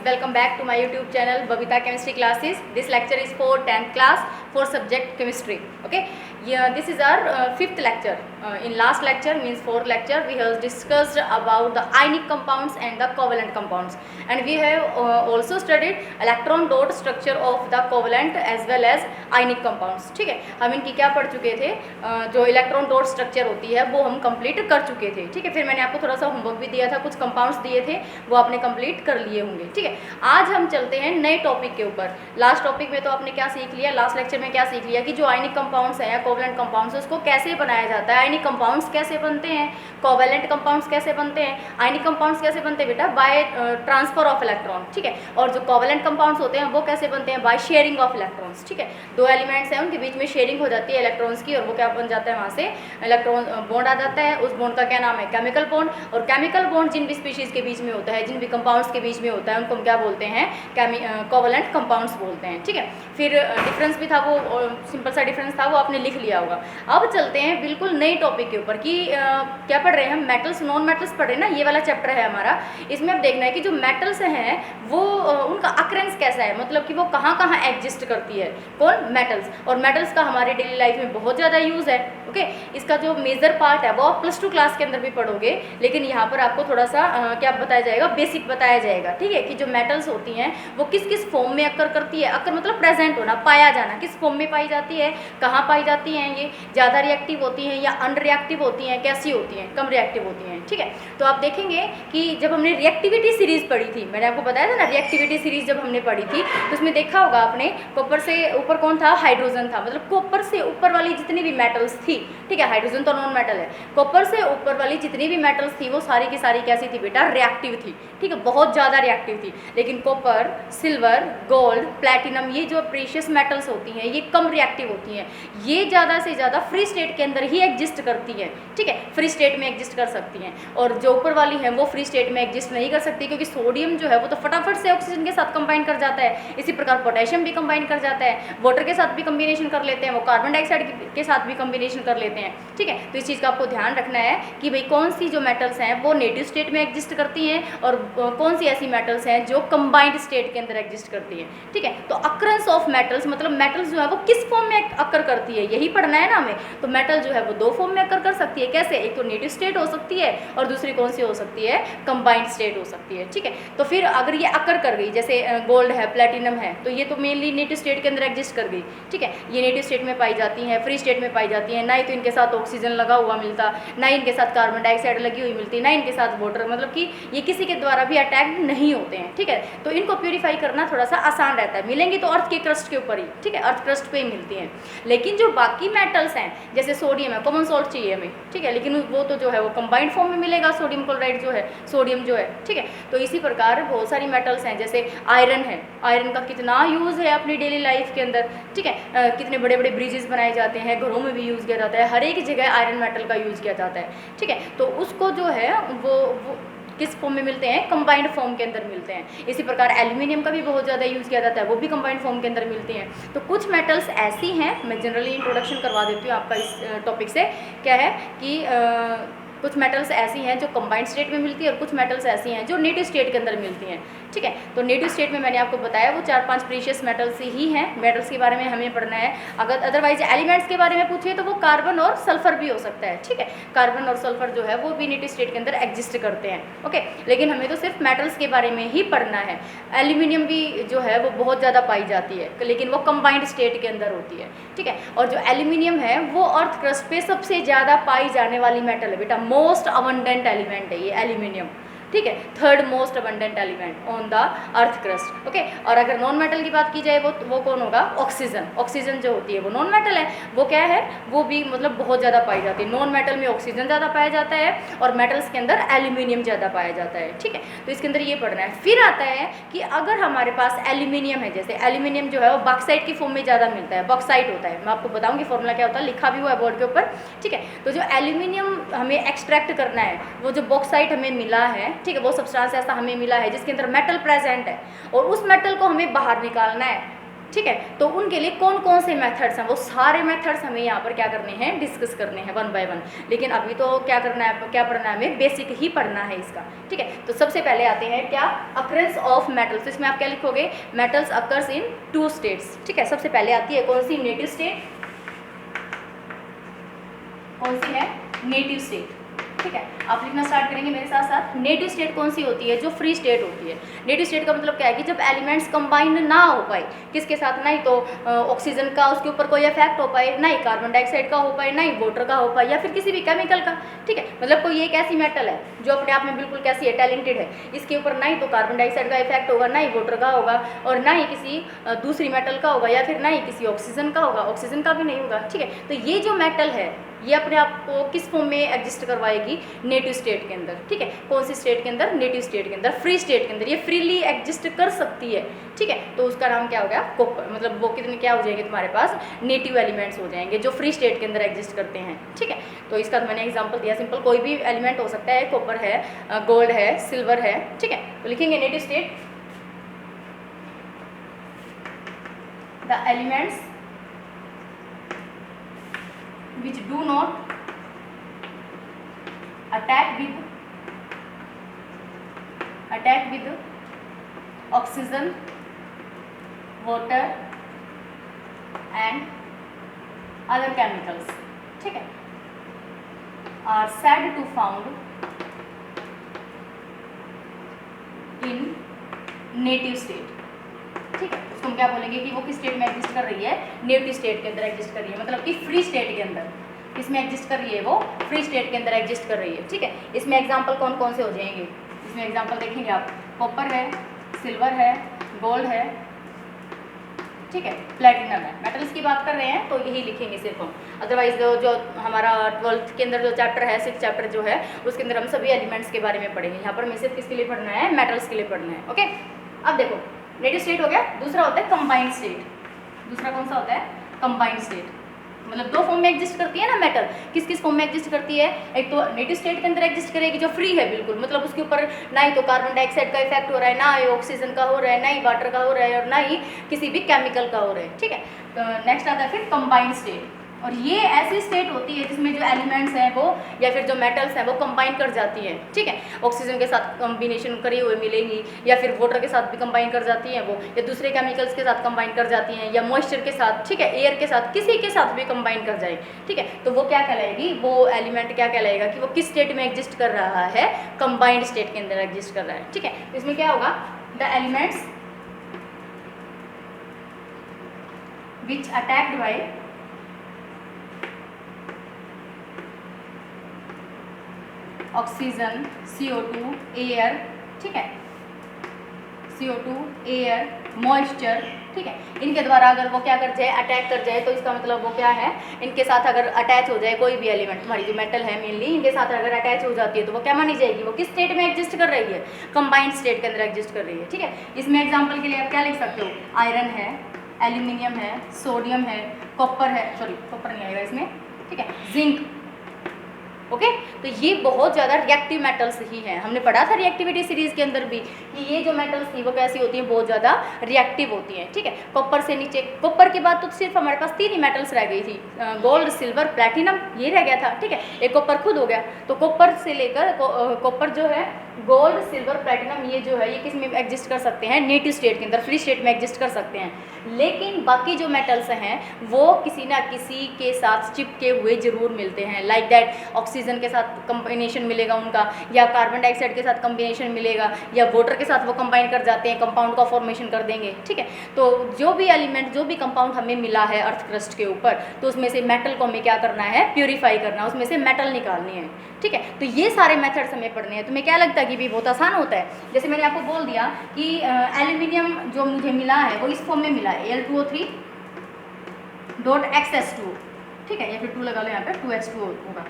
welcome back to my YouTube channel Babita Chemistry Classes. This lecture is for 10th class for subject chemistry. Okay, yeah, this is our fifth lecture. In last lecture, means fourth lecture, we have discussed about the ionic compounds and the covalent compounds, and we have also studied electron dot structure of the covalent as well as ionic compounds. ठीक है, हम इनकी क्या पढ़ चुके थे, जो electron dot structure होती है वो हम कंप्लीट कर चुके थे. ठीक है, फिर मैंने आपको थोड़ा सा होमवर्क भी दिया था, कुछ कंपाउंड्स दिए थे, वो आपने कंप्लीट कर लिए होंगे. ठीक है, आज हम चलते हैं नए टॉपिक के ऊपर. लास्ट टॉपिक में तो आपने क्या सीख लिया, लास्ट लेक्चर में क्या सीख लिया कि जो आयनिक कंपाउंड्स हैं या कोवलेंट कंपाउंड्स उसको कैसे बनाया जाता है, आयनिक कंपाउंड्स कैसे बनते हैं, कोवलेंट कंपाउंड्स कैसे बनते हैं, आयनिक कंपाउंड्स कैसे बनते हैं बेटा, बाय ट्रांसफर ऑफ इलेक्ट्रॉन. ठीक है, और जो कोवलेंट कंपाउंड्स होते हैं वो कैसे बनते हैं, बाय शेयरिंग ऑफ इलेक्ट्रॉन्स. ठीक है, दो एलिमेंट्स हैं उनके बीच में शेयरिंग हो जाती है इलेक्ट्रॉन्स की, और वो क्या बन जाता है, वहाँ से इलेक्ट्रॉन बॉन्ड आ जाता है. उस बॉन्ड का क्या नाम है, केमिकल बॉन्ड. और केमिकल बॉन्ड जिन भी स्पीशीज़ के बीच में होता है, जिन भी कंपाउंड्स के बीच में होता है, उनको हम क्या बोलते हैं, कोवलेंट कंपाउंड्स बोलते हैं. ठीक है, फिर डिफरेंस भी था, वो सिंपल सा डिफरेंस था, वो आपने लिख लिया होगा. अब चलते हैं बिल्कुल नए टॉपिक के ऊपर कि क्या पढ़ रहे हैं हम, मेटल्स नॉन मेटल्स पढ़ रहे हैं ना, ये वाला चैप्टर है हमारा. इसमें अब देखना है कि जो मेटल्स हैं वो उनका अक्रेंस कैसा है, मतलब कि वो कहाँ कहाँ एग्जिस्ट करती है, कौन, मेटल्स. और मेटल्स का हमारे डेली लाइफ में बहुत ज़्यादा यूज़ है. ओके, इसका जो मेजर पार्ट है वो आप +2 क्लास के अंदर भी पढ़ोगे, लेकिन यहाँ पर आपको थोड़ा सा क्या बताया जाएगा, बेसिक बताया जाएगा. ठीक है, कि जो मेटल्स होती हैं वो किस किस फॉर्म में अकर करती है. अकर मतलब प्रेजेंट होना, पाया जाना, किस फॉर्म में पाई जाती है, कहाँ पाई जाती हैं, ये ज़्यादा रिएक्टिव होती हैं या अनरिएक्टिव होती हैं, कैसी होती हैं, कम रिएक्टिव होती हैं. ठीक है, तो आप देखेंगे कि जब हमने रिएक्टिविटी सीरीज पढ़ी थी, मैंने आपको बताया था ना, रिएक्टिविटी सीरीज जब हमने पढ़ी थी तो उसमें देखा होगा आपने, कॉपर से ऊपर कौन था, हाइड्रोजन था. मतलब कॉपर से ऊपर वाली जितनी भी मेटल्स थी, ठीक है, हाइड्रोजन तो नॉन मेटल है, कॉपर से ऊपर वाली जितनी भी मेटल्स थी वो सारी की सारी कैसी थी बेटा, रिएक्टिव थी. ठीक है, बहुत ज़्यादा रिएक्टिव थी. लेकिन कॉपर, सिल्वर, गोल्ड, प्लैटिनम, ये जो प्रीशियस मेटल्स होती हैं ये कम रिएक्टिव होती हैं. ये ज़्यादा से ज़्यादा फ्री स्टेट के अंदर ही एग्जिस्ट करती हैं. ठीक है, फ्री स्टेट में एग्जिस्ट कर सकती हैं. और जो ऊपर वाली हैं वो फ्री स्टेट में एग्जिस्ट नहीं कर सकती, क्योंकि सोडियम जो है वो तो फटाफट से ऑक्सीजन के साथ कंबाइन कर जाता है. इसी प्रकार पोटेशियम भी कंबाइन कर जाता है, वाटर के साथ भी कम्बिनेशन कर लेते हैं, वो कार्बन डाइऑक्साइड के साथ भी कम्बिनेशन कर लेते हैं. ठीक है, तो इस चीज़ का आपको ध्यान रखना है कि भाई कौन सी जो मेटल्स हैं वो नेटिव स्टेट में एग्जिस्ट करती हैं और कौन सी ऐसी मेटल्स हैं जो कंबाइंड स्टेट के अंदर एग्जिस्ट करती हैं. ठीक है, तो अक्रंस ऑफ मेटल्स मतलब मेटल्स जो है वो किस फॉर्म में अकर करती है, यही पढ़ना है ना हमें. तो मेटल जो है वो दो फॉर्म में अकर कर सकती है. कैसे, एक तो नेटिव स्टेट हो सकती है और दूसरी कौन सी हो सकती है, कंबाइंड स्टेट हो सकती है. ठीक है, तो फिर अगर ये अकर कर गई, जैसे गोल्ड है, प्लेटिनम है, तो ये तो मेनली नेटिव स्टेट के अंदर एग्जिस्ट कर गई. ठीक है, ये नेटिव स्टेट में पाई जाती हैं, फ्री स्टेट में पाई जाती हैं, ना ही तो इनके साथ ऑक्सीजन लगा हुआ मिलता, ना इनके साथ कार्बन डाइऑक्साइड लगी हुई मिलती, ना इनके साथ वाटर, मतलब कि ये किसी के द्वारा भी अटैक नहीं होते हैं. ठीक है, तो इनको प्यूरिफाई करना थोड़ा सा आसान रहता है. मिलेंगी तो अर्थ के क्रस्ट के ऊपर ही, ठीक है, अर्थ क्रस्ट पे ही मिलती हैं. लेकिन जो बाकी मेटल्स हैं, जैसे सोडियम है, कॉमन सॉल्ट चाहिए हमें. ठीक है, लेकिन वो तो जो है वो कंबाइंड फॉर्म में मिलेगा, सोडियम क्लोराइड जो है, सोडियम जो है. ठीक है, तो इसी प्रकार बहुत सारी मेटल्स हैं, जैसे आयरन है. आयरन का कितना यूज़ है अपनी डेली लाइफ के अंदर. ठीक है, कितने बड़े बड़े ब्रिजेस बनाए जाते हैं, घरों में भी यूज़ किया जाता है, हर एक जगह आयरन मेटल का यूज़ किया जाता है. ठीक है, तो उसको जो है वो किस फॉर्म में मिलते हैं, कंबाइंड फॉर्म के अंदर मिलते हैं. इसी प्रकार एल्यूमिनियम का भी बहुत ज़्यादा यूज़ किया जाता है, वो भी कंबाइंड फॉर्म के अंदर मिलती हैं. तो कुछ मेटल्स ऐसी हैं, मैं जनरली इंट्रोडक्शन करवा देती हूँ आपका इस टॉपिक से. क्या है कि कुछ मेटल्स ऐसी हैं जो कंबाइंड स्टेट में मिलती है और कुछ मेटल्स ऐसी हैं जो नेटिव स्टेट के अंदर मिलती हैं. ठीक है, तो नेटिव स्टेट में मैंने आपको बताया वो 4-5 प्रीशियस मेटल्स ही हैं. मेटल्स के बारे में हमें पढ़ना है. अगर अदरवाइज एलिमेंट्स के बारे में पूछिए तो वो कार्बन और सल्फर भी हो सकता है. ठीक है, कार्बन और सल्फर जो है वो भी नेटिव स्टेट के अंदर एग्जिस्ट करते हैं. ओके, लेकिन हमें तो सिर्फ मेटल्स के बारे में ही पढ़ना है. एल्यूमिनियम भी जो है वो बहुत ज़्यादा पाई जाती है, लेकिन वो कंबाइंड स्टेट के अंदर होती है. ठीक है, और जो एल्यूमिनियम है वो अर्थ क्रस्ट पे सबसे ज़्यादा पाई जाने वाली मेटल है बेटा, मोस्ट अबंडेंट एलिमेंट है ये एल्यूमिनियम. ठीक है, third most abundant element on the earth crust. Okay, और अगर नॉन मेटल की बात की जाए वो कौन होगा, ऑक्सीजन. ऑक्सीजन जो होती है वो नॉन मेटल है, वो क्या है, वो भी मतलब बहुत ज़्यादा पाई जाती है. नॉन मेटल में ऑक्सीजन ज़्यादा पाया जाता है और मेटल्स के अंदर एल्यूमिनियम ज़्यादा पाया जाता है. ठीक है, तो इसके अंदर ये पढ़ना है. फिर आता है कि अगर हमारे पास एल्यूमिनियम है, जैसे एल्यूमिनियम जो है वो बॉक्साइट की फॉर्म में ज़्यादा मिलता है, बॉक्साइट होता है. मैं आपको बताऊँगी फॉर्मूला क्या होता है, लिखा भी हुआ है बोर्ड के ऊपर. ठीक है, तो जो एल्यूमिनियम हमें एक्सट्रैक्ट करना है, वो जो बॉक्साइट हमें मिला है, ठीक है, वो सब्सटेंस ऐसा हमें मिला है जिसके अंदर मेटल प्रेजेंट है, और उस मेटल को हमें बाहर निकालना है. ठीक है। तो उनके लिए कौन कौन से मेथड्स हैं, वो सारे मेथड्स हमें यहाँ पर क्या करने हैं, डिस्कस करने हैं वन बाय वन। लेकिन अभी तो क्या करना है, क्या पढ़ना है, हमें बेसिक ही पढ़ना है इसका, ठीक है। तो सबसे पहले आते हैं क्या, अकरेंस ऑफ मेटल्स। तो इसमें आप क्या लिखोगे, मेटल्स अकर्स इन 2 स्टेट्स, ठीक है। सबसे पहले आती है कौन सी, नेटिव स्टेट, कौन सी है, नेटिव स्टेट, ठीक है। आप लिखना स्टार्ट करेंगे मेरे साथ साथ। नेटिव स्टेट कौन सी होती है, जो फ्री स्टेट होती है। नेटिव स्टेट का मतलब क्या है कि जब एलिमेंट्स कंबाइंड ना हो पाए, किसके साथ, ना ही तो ऑक्सीजन का उसके ऊपर कोई इफेक्ट हो पाए, ना ही कार्बन डाइऑक्साइड का हो पाए, ना ही वाटर का हो पाए, या फिर किसी भी केमिकल का, ठीक है। मतलब कोई एक ऐसी मेटल है जो अपने आप में बिल्कुल कैसी है, टैलेंटेड है, इसके ऊपर ना ही तो कार्बन डाइऑक्साइड का इफेक्ट होगा, ना ही वाटर का होगा, और ना ही किसी दूसरी मेटल का होगा, या फिर ना ही किसी ऑक्सीजन का होगा, ऑक्सीजन का भी नहीं होगा, ठीक है। तो ये जो मेटल है ये अपने आप को किस फॉर्म में एग्जिस्ट करवाएगी, नेटिव स्टेट के अंदर, ठीक है। कौन सी स्टेट के अंदर, नेटिव स्टेट के अंदर, फ्री स्टेट के अंदर, ये फ्रीली एग्जिस्ट कर सकती है, ठीक है। तो उसका नाम क्या हो गया, कॉपर। मतलब वो कितने क्या हो जाएंगे तुम्हारे पास, नेटिव एलिमेंट्स हो जाएंगे जो फ्री स्टेट के अंदर एग्जिस्ट करते हैं, ठीक है। तो इसका मैंने एग्जांपल दिया सिंपल, कोई भी एलिमेंट हो सकता है, कॉपर है, गोल्ड है, सिल्वर है, ठीक है। तो लिखेंगे native state, the elements which do not attack with oxygen, water and other chemicals, ठीक है, are said to found in native state, ठीक है। उसको हम क्या बोलेंगे कि वो किस स्टेट में एग्जिस्ट कर रही है, नेटिव स्टेट के अंदर एग्जिस्ट कर रही है, मतलब कि फ्री स्टेट के अंदर, इसमें एग्जिस्ट कर रही है, वो फ्री स्टेट के अंदर एग्जिस्ट कर रही है, ठीक है। इसमें एग्जांपल कौन कौन से हो जाएंगे, इसमें एग्जांपल देखेंगे आप, कॉपर है, सिल्वर है, गोल्ड है, ठीक है, प्लेटिनम है। मेटल्स की बात कर रहे हैं तो यही लिखेंगे सिर्फ हम, अदरवाइज जो हमारा 12th के अंदर जो चैप्टर है, 6th चैप्टर जो है, उसके अंदर हम सभी एलिमेंट्स के बारे में पढ़ेंगे। यहाँ पर हमें सिर्फ किसके लिए पढ़ना है, मेटल्स के लिए पढ़ना है, ओके। अब देखो नेटिव स्टेट हो गया, दूसरा होता है कंबाइंड स्टेट। दूसरा कौन सा होता है, कंबाइंड स्टेट, मतलब 2 फॉर्म में एग्जिस्ट करती है ना मेटल, किस किस फॉर्म में एग्जिस्ट करती है, एक तो नेटिव स्टेट के अंदर एग्जिस्ट करेगी जो फ्री है बिल्कुल, मतलब उसके ऊपर ना ही तो कार्बन डाइऑक्साइड का इफेक्ट हो रहा है, ना ही ऑक्सीजन का हो रहा है, ना ही वाटर का हो रहा है, और ना ही किसी भी केमिकल का हो रहा है, ठीक है। तो नेक्स्ट आता है फिर कंबाइंड स्टेट, और ये ऐसी स्टेट होती है जिसमें जो एलिमेंट्स हैं वो, या फिर जो मेटल्स हैं वो कंबाइन कर जाती हैं, ठीक है। ऑक्सीजन के साथ कॉम्बिनेशन करी हुई मिलेंगी, या फिर वाटर के साथ भी कंबाइन कर जाती हैं वो, या दूसरे केमिकल्स के साथ कंबाइन कर जाती हैं, या मॉइस्चर के साथ, ठीक है, एयर के साथ, किसी के साथ भी कंबाइन कर जाए, ठीक है। तो वो क्या कहलाएगी, वो एलिमेंट क्या कहलाएगा कि वो किस स्टेट में एग्जिस्ट कर रहा है, कंबाइंड स्टेट के अंदर एग्जिस्ट कर रहा है, ठीक है। तो इसमें क्या होगा, the elements which attacked by oxygen, CO2, air, ठीक है, CO2, एयर, मॉइस्चर, ठीक है, इनके द्वारा अगर वो क्या कर जाए, अटैक कर जाए, तो इसका मतलब वो क्या है, इनके साथ अगर अटैच हो जाए कोई भी एलिमेंट, हमारी जो मेटल है मेनली, इनके साथ अगर अटैच हो जाती है तो वो क्या मानी जाएगी, वो किस स्टेट में एग्जिस्ट कर रही है, कंबाइंड स्टेट के अंदर एग्जिस्ट कर रही है, ठीक है। इसमें एग्जाम्पल के लिए आप क्या लिख सकते हो, आयरन है, एल्यूमिनियम है, सोडियम है, कॉपर है, सॉरी कॉपर नहीं आएगा इसमें, ठीक है, जिंक, ओके। तो ये बहुत ज़्यादा रिएक्टिव मेटल्स ही हैं, हमने पढ़ा था रिएक्टिविटी सीरीज के अंदर भी कि ये जो मेटल्स थी वो कैसी होती हैं, बहुत ज़्यादा रिएक्टिव होती हैं, ठीक है। कॉपर से नीचे, कॉपर के बाद तो सिर्फ हमारे पास 3 ही मेटल्स रह गई थी, गोल्ड, सिल्वर, प्लैटिनम, ये रह गया था, ठीक है। एक कॉपर खुद हो गया, तो कॉपर से लेकर कॉपर जो है, गोल्ड, सिल्वर, प्लैटिनम, ये जो है ये किस में एग्जिस्ट कर सकते हैं, नेटिव स्टेट के अंदर, फ्री स्टेट में एग्जिस्ट कर सकते हैं। लेकिन बाकी जो मेटल्स हैं वो किसी ना किसी के साथ चिपके हुए जरूर मिलते हैं, लाइक दैट ऑक्सीजन के साथ कम्बिनेशन मिलेगा उनका, या कार्बन डाइऑक्साइड के साथ कम्बिनेशन मिलेगा, या वाटर के साथ वो कंबाइन कर जाते हैं, कंपाउंड का फॉर्मेशन कर देंगे, ठीक है। तो जो भी एलिमेंट, जो भी कंपाउंड हमें मिला है अर्थ क्रस्ट के ऊपर, तो उसमें से मेटल को हमें क्या करना है, प्यूरीफाई करना, उसमें से मेटल निकालनी है, ठीक है। तो ये सारे मेथड्स हमें पढ़ने हैं। तुम्हें क्या लगता है कि भी बहुत आसान होता है, जैसे मैंने आपको बोल दिया कि एल्यूमिनियम जो मुझे मिला है वो इस फॉर्म में मिला है, Al2O3 .XS2, ठीक है, या फिर 2 लगा लो यहाँ पे, 2H2 होगा,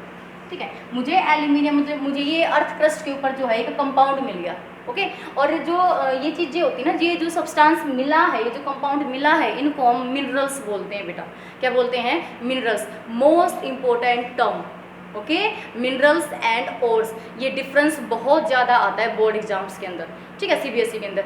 ठीक है। मुझे एल्यूमिनियम, मुझे ये अर्थ क्रस्ट के ऊपर जो है एक कंपाउंड मिल गया, ओके। और जो ये चीज़ें होती है ना, ये जो सब्सटेंस मिला है, ये जो कंपाउंड मिला है, इनको हम मिनरल्स बोलते हैं बेटा। क्या बोलते हैं, minerals, most important term, okay. Minerals and ores, ये डिफरेंस बहुत ज़्यादा आता है बोर्ड एग्जाम्स के अंदर, ठीक है, सीबीएसई के अंदर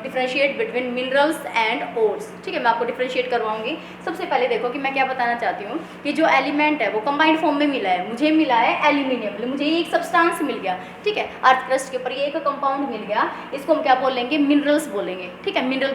differentiate between minerals and ores. ठीक है, मैं आपको डिफरेंशिएट करवाऊंगी। सबसे पहले देखो कि मैं क्या बताना चाहती हूँ कि जो एलिमेंट है वो कंबाइंड फॉर्म में मिला है, मुझे मिला है एल्यूमिनियम, मुझे एक सब्सटेंस मिल गया। ठीक है, अर्थ क्रस्ट के ऊपर ये एक कंपाउंड मिल गया, इसको हम क्या बोलेंगे, मिनरल्स बोलेंगे। ठीक है, मिनरल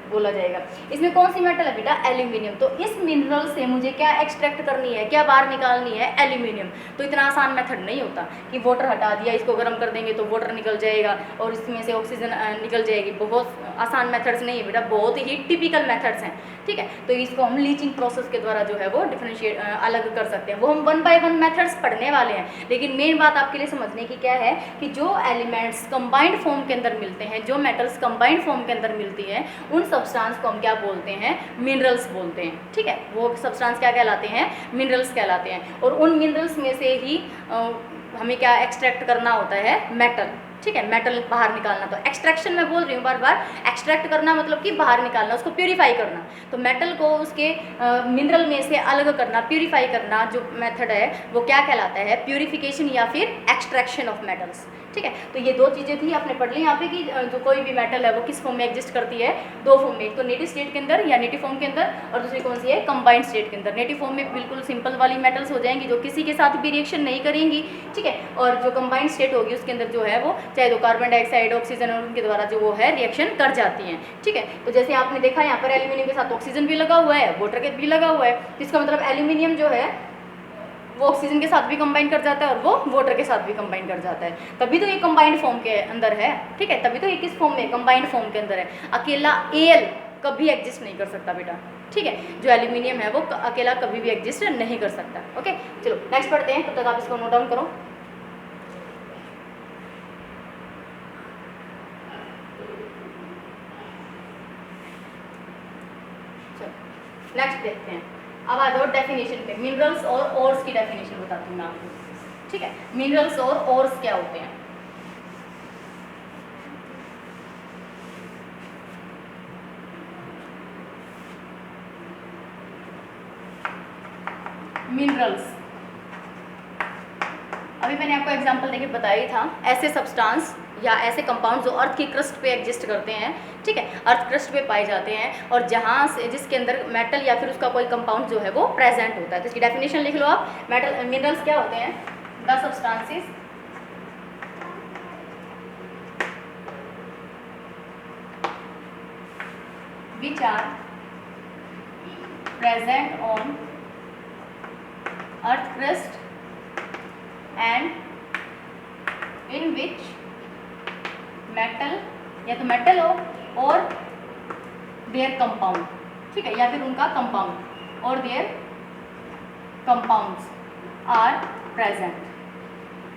बोला जाएगा। इसमें कौन सी मेटल है बेटा, एल्यूमिनियम। तो इस मिनरल से मुझे क्या एक्सट्रैक्ट करनी है, क्या बाहर निकालनी है, एल्यूमिनियम। तो इतना आसान मेथड नहीं होता कि वाटर हटा दिया, इसको गर्म कर देंगे तो वाटर निकल जाएगा और इसमें से ऑक्सीजन निकल जाएगी। बहुत आसान मेथड्स नहीं है बेटा, बहुत ही टिपिकल मेथड्स हैं। ठीक है, तो इसको हम लीचिंग प्रोसेस के द्वारा जो है वो डिफरेंशिएट अलग कर सकते हैं। वो हम 1 बाय 1 मेथड्स पढ़ने वाले हैं, लेकिन मेन बात आपके लिए समझने की क्या है कि जो एलिमेंट्स कंबाइंड फॉर्म के अंदर मिलते हैं, जो मेटल्स कंबाइंड फॉर्म के अंदर मिलती हैं, उन सब्सटेंस को हम क्या बोलते हैं, मिनरल्स बोलते हैं। ठीक है, वो सब्सटेंस क्या कहलाते हैं, मिनरल्स कहलाते हैं। और उन मिनरल्स में से ही हमें क्या एक्सट्रैक्ट करना होता है, मेटल। ठीक है, मेटल बाहर निकालना। तो एक्सट्रैक्शन मैं बोल रही हूँ बार बार, एक्सट्रैक्ट करना मतलब कि बाहर निकालना, उसको प्यूरिफाई करना। तो मेटल को उसके मिनरल में से अलग करना, प्यूरिफाई करना जो मेथड है वो क्या कहलाता है, प्यूरिफिकेशन या फिर एक्सट्रैक्शन ऑफ मेटल्स। ठीक है, तो ये दो चीज़ें थी, आपने पढ़ ली यहाँ पे कि जो कोई भी मेटल है वो किस फॉर्म में एग्जिस्ट करती है, दो फॉर्म में, एक तो नेटिव स्टेट के अंदर या नेटिव फॉर्म के अंदर, और दूसरी कौन सी है, कंबाइंड स्टेट के अंदर। नेटिव फॉर्म में बिल्कुल सिंपल वाली मेटल्स हो जाएंगी जो किसी के साथ भी रिएक्शन नहीं करेंगी। ठीक है, और जो कंबाइंड स्टेट होगी उसके अंदर जो है वो चाहे तो कार्बन डाइऑक्साइड, ऑक्सीजन और उनके द्वारा जो वो है रिएक्शन कर जाती हैं। ठीक है, तो जैसे आपने देखा यहाँ पर एल्यूमिनियम के साथ ऑक्सीजन भी लगा हुआ है, वाटर के भी लगा हुआ है, इसका मतलब एल्यूमिनियम जो है वो ऑक्सीजन के साथ भी कंबाइन कर जाता है और वो वाटर के साथ भी कंबाइन कर जाता है, तभी तो ये कंबाइंड फॉर्म के अंदर है। ठीक है, तभी तो ये किस फॉर्म में, कंबाइंड फॉर्म के अंदर है। अकेला एल कभी एग्जिस्ट नहीं कर सकता बेटा। ठीक है, जो एल्यूमिनियम है वो अकेला कभी भी एग्जिस्ट नहीं कर सकता। ओके, चलो नेक्स्ट पढ़ते हैं, तब तक आप इसको नोट डाउन करो। नेक्स्ट देखते हैं, अब आ जाओ डेफिनेशन पे। मिनरल्स और ओर्स की डेफिनेशन बताती हूँ मैं आपको। ठीक है, मिनरल्स और ओर्स क्या होते हैं। मिनरल्स, अभी मैंने आपको एग्जांपल देके बताया ही था, ऐसे सब्सटेंस या ऐसे कंपाउंड जो अर्थ की क्रस्ट पे एग्जिस्ट करते हैं। ठीक है, अर्थ क्रस्ट पे पाए जाते हैं और जहाँ से जिसके अंदर मेटल या फिर उसका कोई कंपाउंड जो है वो प्रेजेंट होता है। तो इसकी डेफिनेशन लिख लो आप। मेटल मिनरल्स क्या होते हैं, the substances which are present on earth crust and in which metal या तो मेटल हो और देयर कंपाउंड। ठीक है, या फिर उनका कंपाउंड और देयर कंपाउंड्स आर प्रेजेंट।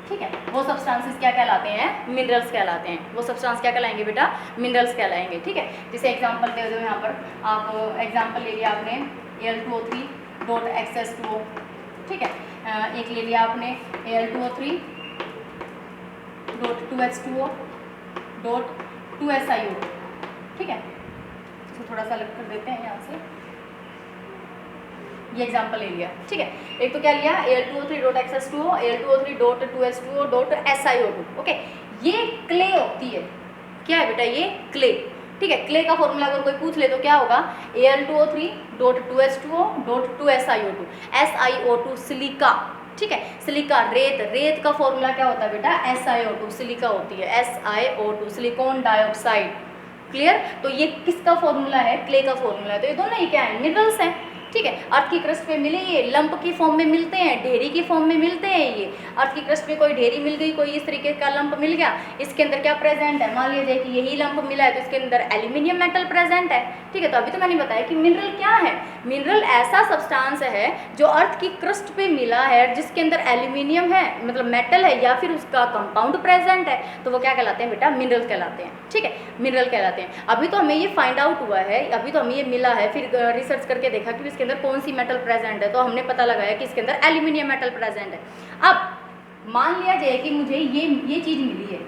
ठीक है, वो सब्सटेंसेस क्या कहलाते हैं, मिनरल्स कहलाते हैं। वो सब्सटेंस क्या कहलाएंगे बेटा, मिनरल्स कहलाएंगे। ठीक है, जैसे एग्जांपल दे दो यहाँ पर, आप एग्जांपल ले लिया आपने Al2O3.Xs2O। ठीक है, एक ले लिया आपने Al2O3.2H2O.2SiO2। ठीक है, इसको थोड़ा सा अलग कर देते हैं यहाँ से, ये एग्जांपल ले लिया। ठीक है, एक तो क्या लिया Al2O3.Xs2O, Al2O3.2S2O.SiO2। ओके, ये क्ले होती है। क्या है बेटा, ये क्ले। ठीक है, क्ले का फॉर्मूला अगर कोई पूछ ले तो क्या होगा, Al2O3.2S2O.2SiO2। SiO2 silica. ठीक है, सिलिका रेत, रेत का फॉर्मूला क्या होता है बेटा, SiO2 सिलिका होती है, SiO2 सिलिकॉन डाइऑक्साइड। क्लियर, तो ये किसका फॉर्मूला है, क्ले का फॉर्मूला है। तो ये दोनों ही क्या है, मिनरल्स हैं। ठीक है, अर्थ की क्रस्ट पे मिले, ये लंप की फॉर्म में मिलते हैं, ढेरी की फॉर्म में मिलते हैं। ये अर्थ की क्रस्ट पे कोई ढेरी मिल गई, कोई इस तरीके का लंप मिल गया, इसके अंदर क्या प्रेजेंट है, मान लीजिए कि यही लंप मिला है तो इसके अंदर एल्यूमिनियम मेटल प्रेजेंट है। ठीक है, तो अभी तो मैंने बताया कि मिनरल क्या है, मिनरल ऐसा सब्सटेंस है जो अर्थ की क्रस्ट पे मिला है, जिसके अंदर एल्यूमिनियम है, मतलब मेटल है, या फिर उसका कंपाउंड प्रेजेंट है, तो वो क्या कहलाते हैं बेटा, मिनरल कहलाते हैं। ठीक है, मिनरल कहलाते हैं। अभी तो हमें ये फाइंड आउट हुआ है, अभी तो हमें ये मिला है, फिर रिसर्च करके देखा कि इसके अंदर कौन सी मेटल प्रेजेंट है, तो हमने पता लगाया कि इसके अंदर एल्यूमिनियम मेटल प्रेजेंट है। अब मान लिया जाए कि मुझे ये चीज़ मिली है,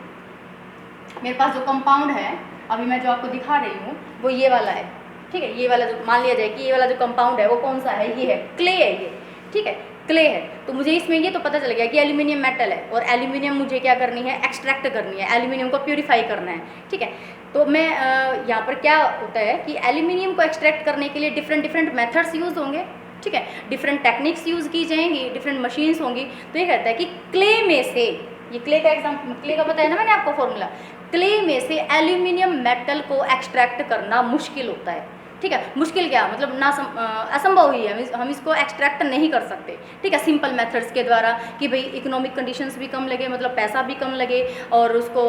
मेरे पास जो कंपाउंड है, अभी मैं जो आपको दिखा रही हूँ वो ये वाला है। ठीक है, ये वाला जो मान लिया जाए कि ये वाला जो कंपाउंड है वो कौन सा है, ये है, क्ले है ये। ठीक है, क्ले है, तो मुझे इसमें ये तो पता चल गया कि एल्यूमिनियम मेटल है और एल्यूमिनियम मुझे क्या करनी है, एक्सट्रैक्ट करनी है, एल्यूमिनियम को प्यूरिफाई करना है, ठीक है। तो मैं यहाँ पर क्या होता है कि एल्यूमिनियम को एक्सट्रैक्ट करने के लिए डिफरेंट मेथड्स यूज़ होंगे, ठीक है, डिफरेंट टेक्निक्स यूज़ की जाएंगी, डिफरेंट मशीन्स होंगी। तो ये कहता है कि क्ले में से, ये क्ले का एग्जाम्पल, क्ले का बताया ना मैंने आपको फॉर्मूला, क्ले में से एल्यूमिनियम मेटल को एक्सट्रैक्ट करना मुश्किल होता है, ठीक है। मुश्किल क्या मतलब असंभव ही है, हम इसको एक्सट्रैक्ट नहीं कर सकते, ठीक है, सिंपल मेथड्स के द्वारा कि भाई इकोनॉमिक कंडीशंस भी कम लगे, मतलब पैसा भी कम लगे और उसको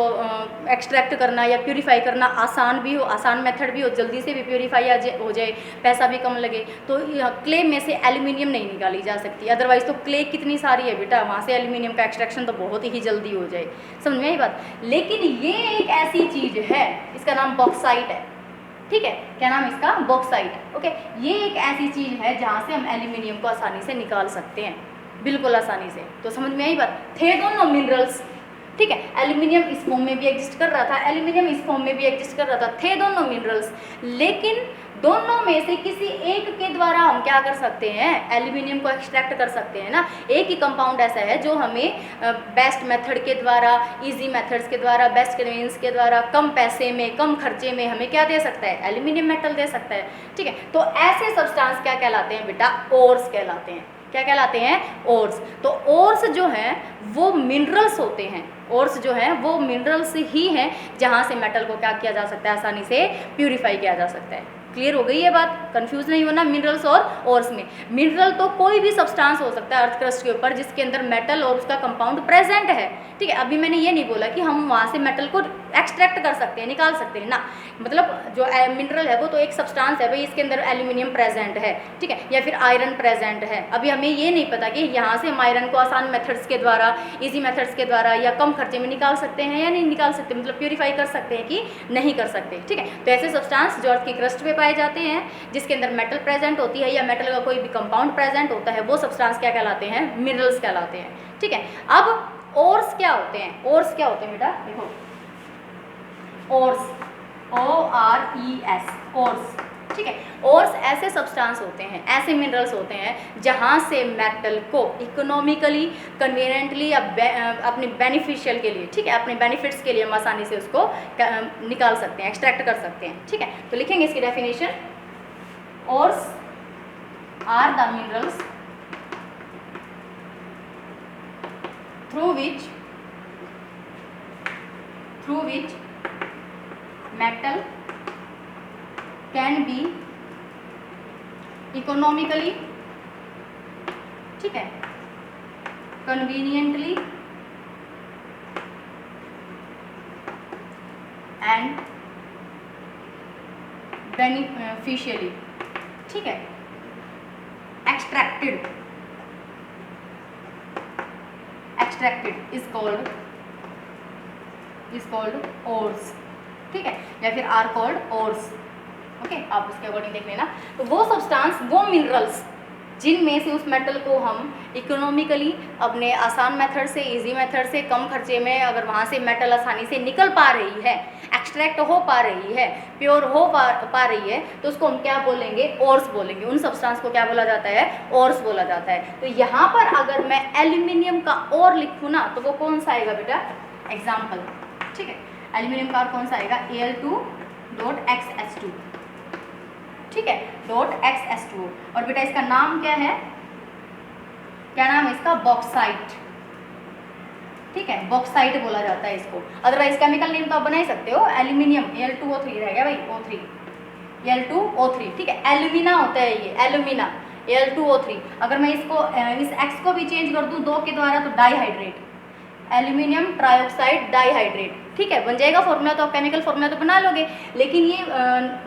एक्सट्रैक्ट करना या प्यूरिफाई करना आसान भी हो, आसान मेथड भी हो, जल्दी से भी प्यूरिफाई हो जाए, पैसा भी कम लगे। तो क्ले में से एल्यूमिनियम नहीं निकाली जा सकती, अदरवाइज तो क्ले कितनी सारी है बेटा, वहाँ से एल्यूमिनियम का एक्सट्रैक्शन तो बहुत ही जल्दी हो जाए, समझ में आई बात। लेकिन ये एक ऐसी चीज़ है, इसका नाम बॉक्साइट है, ठीक है, क्या नाम इसका, बॉक्साइट, ओके। ये एक ऐसी चीज़ है जहाँ से हम एल्यूमिनियम को आसानी से निकाल सकते हैं, बिल्कुल आसानी से। तो समझ में आई बात, थे दोनों मिनरल्स, ठीक है, एल्यूमिनियम इस फॉर्म में भी एग्जिस्ट कर रहा था, एल्यूमिनियम इस फॉर्म में भी एग्जिस्ट कर रहा था, थे दोनों मिनरल्स, लेकिन दोनों में से किसी एक के द्वारा हम क्या कर सकते हैं, एल्यूमिनियम को एक्सट्रैक्ट कर सकते हैं ना। एक ही कंपाउंड ऐसा है जो हमें बेस्ट मेथड के द्वारा, इजी मेथड्स के द्वारा, बेस्ट कन्वीनियंस के द्वारा, कम पैसे में, कम खर्चे में हमें क्या दे सकता है, एल्यूमिनियम मेटल दे सकता है, ठीक है। तो ऐसे सब्सटेंस क्या कहलाते हैं बेटा, ओर्स कहलाते हैं। क्या कहलाते हैं, ओर्स। तो ओर्स जो हैं वो मिनरल्स होते हैं, ओर्स जो हैं वो मिनरल्स ही हैं जहाँ से मेटल को क्या किया जा सकता है, आसानी से प्यूरिफाई किया जा सकता है। क्लियर हो गई ये बात, कंफ्यूज नहीं होना मिनरल्स और ओर्स में। मिनरल तो कोई भी सब्सटेंस हो सकता है अर्थ क्रस्ट के ऊपर जिसके अंदर मेटल और उसका कंपाउंड प्रेजेंट है, ठीक है। अभी मैंने ये नहीं बोला कि हम वहाँ से मेटल को एक्सट्रैक्ट कर सकते हैं, निकाल सकते हैं ना, मतलब जो मिनरल है वो तो एक सब्सटेंस है भाई, इसके अंदर एल्यूमिनियम प्रेजेंट है, ठीक है, या फिर आयरन प्रेजेंट है। अभी हमें ये नहीं पता कि यहाँ से हम आयरन को आसान मेथड्स के द्वारा, ईजी मेथड्स के द्वारा या कम खर्चे में निकाल सकते हैं या नहीं निकाल सकते, मतलब प्यूरिफाई कर सकते हैं कि नहीं कर सकते, ठीक है। तो ऐसे सब्सटेंस जो अर्थ की क्रस्ट पे पाए जाते हैं जिसके अंदर मेटल प्रेजेंट होती है या मेटल का कोई भी कंपाउंड प्रेजेंट होता है, वो सब्सटेंस क्या कहलाते हैं, मिनरल्स कहलाते हैं, ठीक है। अब ओर्स क्या होते हैं, ओर्स क्या होते हैं बेटा, देखो ओर्स, ORES, ओर्स, ठीक है। ओर्स ऐसे सब्सटेंस होते हैं, ऐसे मिनरल्स होते हैं जहाँ से मेटल को इकोनॉमिकली, कन्वीनियंटली या अपने बेनिफिशियल के लिए, ठीक है, अपने बेनिफिट्स के लिए हम आसानी से उसको निकाल सकते हैं, एक्सट्रैक्ट कर सकते हैं, ठीक है। तो लिखेंगे इसकी definition, ores are the minerals through which metal can be economically, ठीक है, conveniently and beneficially, ठीक है, extracted is called ores, ठीक है, या फिर आर कॉल्ड ओर्स, ओके। आप उसके अकॉर्डिंग देख लेना। तो वो सब्सटेंस, वो मिनरल्स जिनमें से उस मेटल को हम इकोनॉमिकली अपने आसान मेथड से, इजी मेथड से, कम खर्चे में, अगर वहाँ से मेटल आसानी से निकल पा रही है, एक्सट्रैक्ट हो पा रही है, प्योर हो पा रही है, तो उसको हम क्या बोलेंगे, ओर्स बोलेंगे। उन सब्सटेंस को क्या बोला जाता है, ओर्स बोला जाता है। तो यहाँ पर अगर मैं एल्यूमिनियम का और लिखूँ ना, तो वो कौन सा आएगा बेटा, एग्जाम्पल, ठीक है, एल्यूमिनियम का और कौन सा आएगा, Al2.XH2, ठीक है, .XH2। और बेटा इसका नाम क्या है, क्या नाम है इसका, बॉक्साइट, ठीक है, बॉक्साइट बोला जाता है इसको। अदरवाइज केमिकल नेम तो आप बना ही सकते हो, एल्यूमिनियम Al2O3 रहेगा भाई, O3, Al2O3, ठीक है। एल्यूमिना होता है ये, एल्यूमिना Al2O3। अगर मैं इसको इस X को भी चेंज कर दूँ 2 के द्वारा तो डाईहाइड्रेट, एल्यूमिनियम ट्राइऑक्साइड डाईहाइड्रेट, ठीक है, बन जाएगा फॉर्मूला। तो आप केमिकल फॉर्मूला तो बना लोगे, लेकिन ये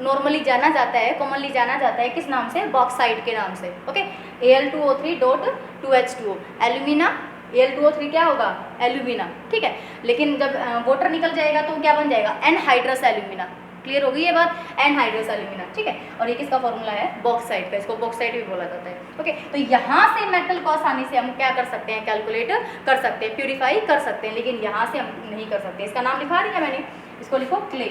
नॉर्मली जाना जाता है, कॉमनली जाना जाता है किस नाम से, बॉक्साइट के नाम से, ओके। Al2O3.2H2O, एल्यूमिना, Al2O3 क्या होगा, एल्यूमिना, ठीक है। लेकिन जब वाटर निकल जाएगा तो क्या बन जाएगा, एनहाइड्रस एल्यूमिना। क्लियर हो गई ये बात, एनहाइड्रस एल्यूमिना, ठीक है। और ये किसका फॉर्मूला है, बॉक्साइट का, इसको बॉक्साइट भी बोला जाता है, ओके। तो यहाँ से मेटल को आसानी से हम क्या कर सकते हैं, कैलकुलेट कर सकते हैं, प्यूरिफाई कर सकते हैं, लेकिन यहाँ से हम नहीं कर सकते। इसका नाम लिखा दिया मैंने, इसको लिखो क्ले,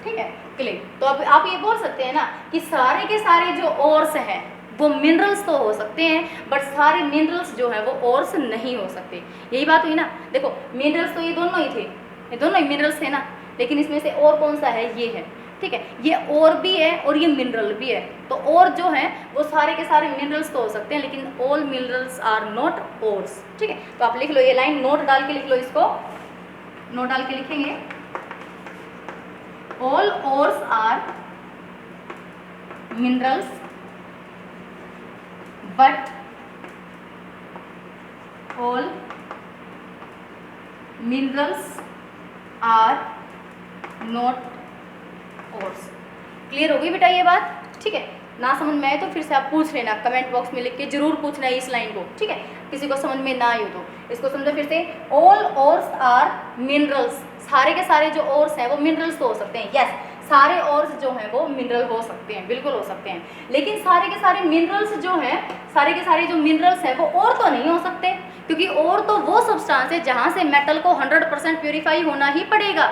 ठीक है, क्ले। तो अब आप ये बोल सकते हैं ना कि सारे के सारे जो ओर्स हैं वो मिनरल्स तो हो सकते हैं बट सारे मिनरल्स जो है वो ओर्स नहीं हो सकते। यही बात हुई ना। देखो मिनरल्स तो ये दोनों ही थे, ये दोनों ही मिनरल्स थे ना, लेकिन इसमें से और कौन सा है, ये है। ठीक है, ये और भी है और ये मिनरल भी है। तो और जो है वो सारे के सारे मिनरल्स तो हो सकते हैं लेकिन all minerals are not ores. ठीक है, तो आप लिख लो ये लाइन, नोट डाल के लिख लो, इसको नोट डाल के लिखेंगे, all ores are minerals but all minerals are not ores। Clear हो गई बेटा ये बात? ठीक है, ना समझ में आए तो फिर से आप पूछ लेना, कमेंट बॉक्स में लिख के जरूर पूछना है इस लाइन को। ठीक है, किसी को समझ में ना आए तो इसको समझो फिर से। ऑल ओर्स आर मिनरल्स, सारे के सारे जो ओर्स हैं वो मिनरल्स तो हो सकते हैं। यस, सारे ओर्स जो हैं वो मिनरल हो सकते हैं, बिल्कुल हो सकते हैं, लेकिन सारे के सारे मिनरल्स जो हैं, सारे के सारे जो मिनरल्स हैं वो और तो नहीं हो सकते, क्योंकि और तो वो सब्सटेंस है जहाँ से मेटल को 100% प्यूरिफाई होना ही पड़ेगा।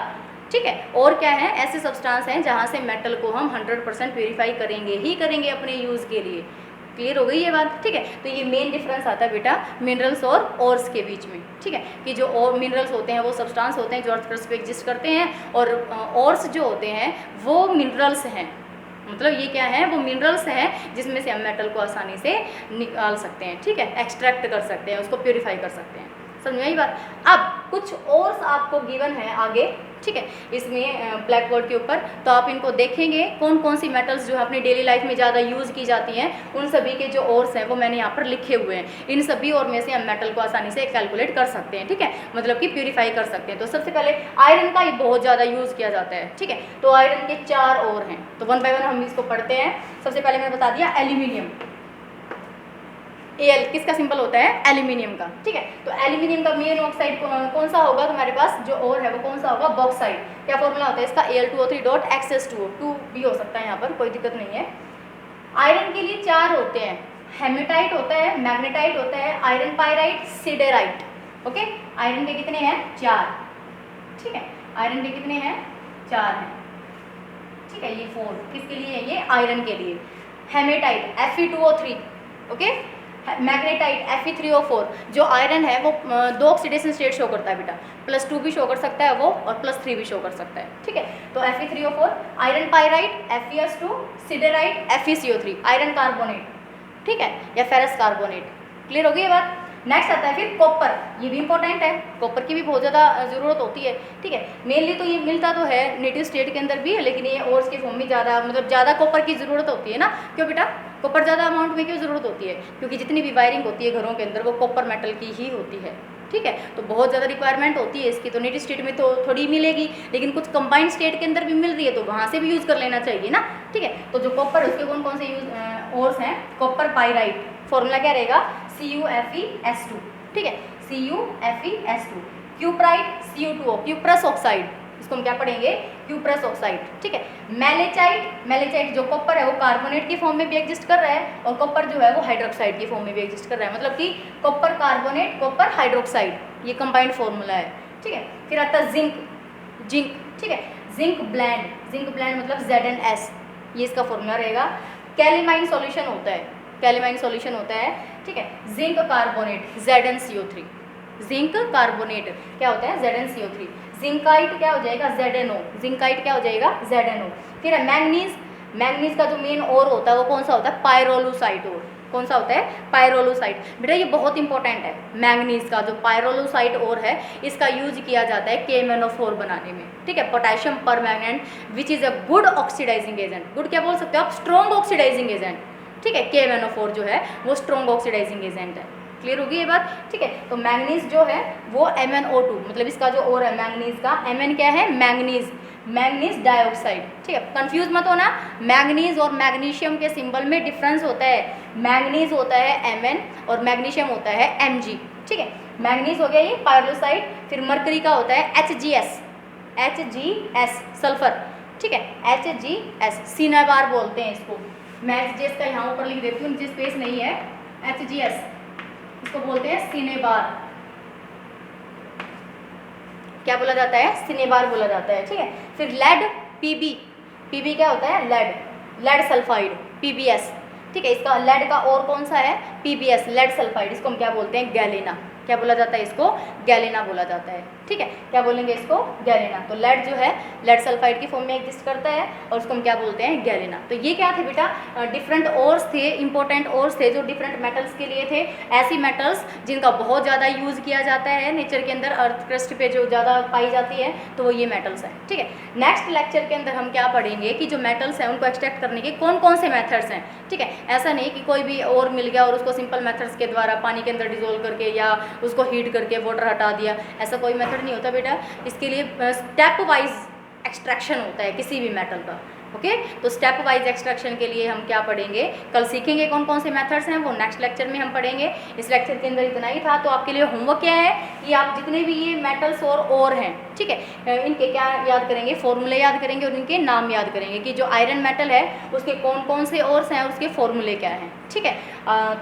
ठीक है, और क्या है, ऐसे सब्सटेंस हैं जहाँ से मेटल को हम 100% प्यूरिफाई करेंगे ही करेंगे अपने यूज़ के लिए। क्लियर हो गई ये बात? ठीक है, तो ये मेन डिफरेंस आता है बेटा मिनरल्स और ओर्स के बीच में। ठीक है, कि जो और मिनरल्स होते हैं वो सब्सटेंस होते हैं जो अर्थ क्रस्ट पे एग्जिस्ट करते हैं, और ओर्स जो होते हैं वो मिनरल्स हैं। मतलब ये क्या है, वो मिनरल्स हैं जिसमें से हम मेटल को आसानी से निकाल सकते हैं। ठीक है, एक्सट्रैक्ट कर सकते हैं, उसको प्योरीफाई कर सकते हैं। समझ में आई बात? अब कुछ ओर्स आपको गिवन है आगे, ठीक है, इसमें ब्लैक बोर्ड के ऊपर, तो आप इनको देखेंगे कौन कौन सी मेटल्स जो है अपनी डेली लाइफ में ज़्यादा यूज़ की जाती हैं, उन सभी के जो ओर्स हैं वो मैंने यहाँ पर लिखे हुए हैं। इन सभी और में से हम मेटल को आसानी से कैलकुलेट कर सकते हैं। ठीक है, मतलब कि प्यूरीफाई कर सकते हैं। तो सबसे पहले आयरन का ही बहुत ज़्यादा यूज़ किया जाता है। ठीक है, तो आयरन के 4 ओर हैं, तो वन बाय वन हम इसको पढ़ते हैं। सबसे पहले मैंने बता दिया एल्यूमिनियम, एल किसका सिंबल होता है, एल्यूमिनियम का। ठीक है, तो एल्यूमिनियम का मेन ऑक्साइड कौन सा होगा तुम्हारे पास, जो ओर है वो कौन सा होगा, बॉक्साइड। क्या फॉर्मूला होता है इसका, Al2O3.XS2O, 2 भी हो सकता है यहाँ पर, कोई दिक्कत नहीं है। आयरन के लिए 4 होते हैं, हेमेटाइट होता है, मैग्नेटाइट होता है, iron pyrite, siderite. Okay, iron के कितने हैं, 4। ठीक है, आयरन के कितने हैं, 4 हैं। ठीक है, ये 4 किसके लिए है, ये आयरन के लिए। Hematite Fe2O3, okay, magnetite Fe3O4। जो आयरन है वो 2 ऑक्सीडेशन स्टेट शो करता है बेटा, +2 भी शो कर सकता है वो और +3 भी शो कर सकता है। ठीक है, तो Fe3O4, iron pyrite FeS2, siderite FeCO3, iron carbonate, ठीक है, या फेरस कार्बोनेट। क्लियर हो गई ये बात? नेक्स्ट आता है फिर कॉपर, ये भी इंपॉर्टेंट है, कॉपर की भी बहुत ज़्यादा ज़रूरत होती है। ठीक है, मेनली तो ये मिलता तो है नेटिव स्टेट के अंदर भी, लेकिन ये ओर्स के फॉर्म में ज़्यादा, मतलब ज़्यादा कॉपर की ज़रूरत होती है ना। क्यों बेटा, कॉपर ज़्यादा अमाउंट में क्यों ज़रूरत होती है, क्योंकि जितनी भी वायरिंग होती है घरों के अंदर वो कॉपर मेटल की ही होती है। ठीक है, तो बहुत ज़्यादा रिक्वायरमेंट होती है इसकी। तो नेटिव स्टेट में तो थोड़ी मिलेगी, लेकिन कुछ कंबाइंड स्टेट के अंदर भी मिल रही है तो वहाँ से भी यूज़ कर लेना चाहिए ना। ठीक है, तो जो कॉपर है उसके कौन कौन से यूज ओर्स हैं, कॉपर पायराइट, फॉर्मूला क्या रहेगा, CuFeS2। ठीक है, CuFeS2। Cuprite Cu2O, cuprous oxide, इसको हम क्या पढ़ेंगे, क्यूप्रस ऑक्साइड। ठीक है, मैलेचाइट, मैलेचाइट जो कॉपर है वो कार्बोनेट की फॉर्म में भी एग्जिस्ट कर रहा है, और कॉपर जो है वो हाइड्रोक्साइड की फॉर्म में भी एग्जिस्ट कर रहा है, मतलब कि कॉपर कार्बोनेट, कॉपर हाइड्रोक्साइड, ये कंबाइंड फॉर्मूला है। ठीक है, फिर आता है जिंक, जिंक, ठीक है, जिंक ब्लेंड, जिंक ब्लेंड मतलब ZnS, ये इसका फॉर्मूला रहेगा। कैलेमाइन सॉल्यूशन होता है, कैलेमाइन सॉल्यूशन होता है। ठीक है, zinc carbonate ZnCO3, zinc carbonate क्या होता है, ZnCO3। जिंकाइट क्या हो जाएगा, ZnO, जिंकाइट क्या हो जाएगा, ZnO। फिर है मैंगनीज, मैंगनीज का जो मेन ओर होता है वो कौन सा होता है, पायरोलूसाइट ओर। कौन सा होता है, पायरोलूसाइट। बेटा ये बहुत इंपॉर्टेंट है, मैंगनीज का जो पायरोलूसाइट ओर है इसका यूज किया जाता है KMnO4 बनाने में। ठीक है, potassium permanganate which is a good oxidising agent, good क्या बोल सकते हो आप, स्ट्रॉन्ग ऑक्सीडाइजिंग एजेंट। ठीक है, KMnO4 जो है वो स्ट्रॉन्ग ऑक्सीडाइजिंग एजेंट है। क्लियर होगी ये बात? ठीक है, तो मैंगनीज जो है वो MnO2, मतलब इसका जो और है मैंगनीज का, Mn क्या है, मैंगनीज, मैंगनीज डाइऑक्साइड। ठीक है, कंफ्यूज मत होना, मैंगनीज और मैग्नीशियम के सिंबल में डिफरेंस होता है। मैंगनीज होता है Mn और मैग्नीशियम होता है Mg। ठीक है, मैंगनीज हो गया ये पायरोलूसाइड, फिर मरकरी का होता है HGS, HGS सल्फर। ठीक है, HGS सिनेबार बोलते हैं इसको, मैं HGS का यहाँ ऊपर लिख देती हूँ, नीचे स्पेस नहीं है, HGS इसको बोलते हैं सिनेबार। क्या बोला जाता है, सिनेबार बोला जाता है। ठीक है, फिर लेड PB, PB क्या होता है, लेड, लेड सल्फाइड PBS, ठीक है। इसका लेड का और कौन सा है, PbS, लेड सल्फाइड, इसको हम क्या बोलते हैं, गैलेना। क्या बोला जाता है इसको, गैलेना बोला जाता है। ठीक है, क्या बोलेंगे इसको, गैलेना। तो लेड जो है लेड सल्फाइड की फॉर्म में एग्जिस्ट करता है और उसको हम क्या बोलते हैं, गैलेना। तो ये क्या थे बेटा, डिफरेंट ओर्स थे, इंपॉर्टेंट ओर्स थे जो डिफरेंट मेटल्स के लिए थे। ऐसी मेटल्स जिनका बहुत ज़्यादा यूज़ किया जाता है नेचर के अंदर, अर्थ क्रस्ट पे जो ज़्यादा पाई जाती है, तो वो ये मेटल्स हैं। ठीक है, नेक्स्ट लेक्चर के अंदर हम क्या पढ़ेंगे कि जो मेटल्स हैं उनको एक्सट्रैक्ट करने के कौन कौन से मेथड्स हैं। ठीक है, ऐसा नहीं कि कोई भी और मिल गया और उसको सिंपल मेथड्स के द्वारा पानी के अंदर डिजोल्व करके या उसको हीट करके वाटर हटा दिया, ऐसा कोई मेथड नहीं होता बेटा। इसके लिए स्टेप वाइज एक्सट्रैक्शन होता है किसी भी मेटल का। ओके, तो स्टेप वाइज एक्सट्रैक्शन के लिए हम क्या पढ़ेंगे, कल सीखेंगे कौन कौन से मेथड्स हैं, वो नेक्स्ट लेक्चर में हम पढ़ेंगे। इस लेक्चर के अंदर इतना ही था। तो आपके लिए होमवर्क क्या है कि आप जितने भी ये मेटल्स और हैं, ठीक है, इनके क्या याद करेंगे, फॉर्मूले याद करेंगे और इनके नाम याद करेंगे कि जो आयरन मेटल है उसके कौन कौन से ओर्स हैं और उसके फॉर्मूले क्या हैं। ठीक है,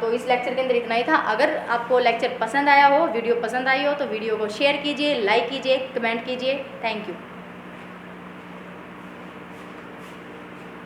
तो इस लेक्चर के अंदर इतना ही था। अगर आपको लेक्चर पसंद आया हो, वीडियो पसंद आई हो, तो वीडियो को शेयर कीजिए, लाइक कीजिए, कमेंट कीजिए। Thank you.